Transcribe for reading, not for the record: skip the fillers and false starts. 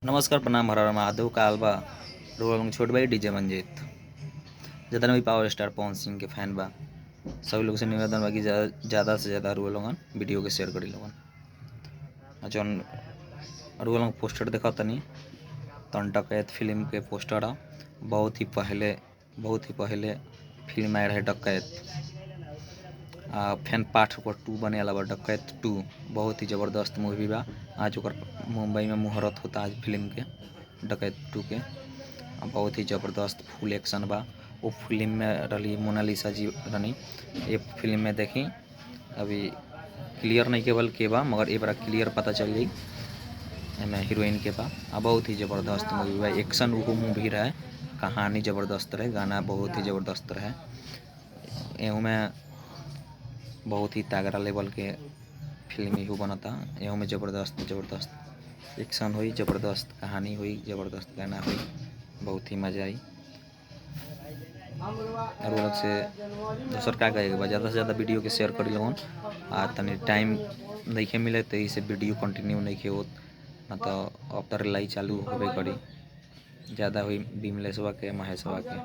नमस्कार प्रणाम हर हर महादेव काल बा रोल छोट भाई डीजे मंजीत जितना भी पावर स्टार पवन सिंह के फैन बा सभी लोग से निवेदन बा कि ज़्यादा से ज़्यादा रुआ लोगन वीडियो के शेयर करी लोगन जौन रुआ लोग पोस्टर देखा तनी तन डकैत फिल्म के पोस्टर आ बहुत ही पहले फिल्म आए रहे डकैत फैन पार्ट ओकर 2 बने वाला बा डकैत 2 बहुत ही ज़बरदस्त मूवी बा। आज ओकर मुंबई में मुहूर्त होता आज फिल्म के डकैत 2 के बहुत ही ज़बरदस्त फुल एक्शन बा। वो फिल्म में रही मोनालिसा जी रनी ये फिल्म में देखी अभी क्लियर नहीं केवल के बा मगर एक बार क्लियर पता चल जाई एमें हीरोइन के बा। बहुत ही ज़बरदस्त मूवी बा एक्शन वो मूवी रहे कहानी ज़बरदस्त रहे गाना बहुत ही ज़बरदस्त रहे एहू में बहुत ही तगड़ा लेवल के फिल्म इहू बनता एहू में ज़बरदस्त एक्शन हुई ज़बरदस्त कहानी हुई ज़बरदस्त गाना हुई बहुत ही मज़ा आई और अलग से दूसर का कहे ज़्यादा से ज़्यादा वीडियो के शेयर करी लोगन तनी टाइम नहीं मिले तो इसे वीडियो कंटिन्यू नहीं होत ना तो अब तर लाई चालू होबे करी ज़्यादा हुई विमलेशवा के महेशवा के।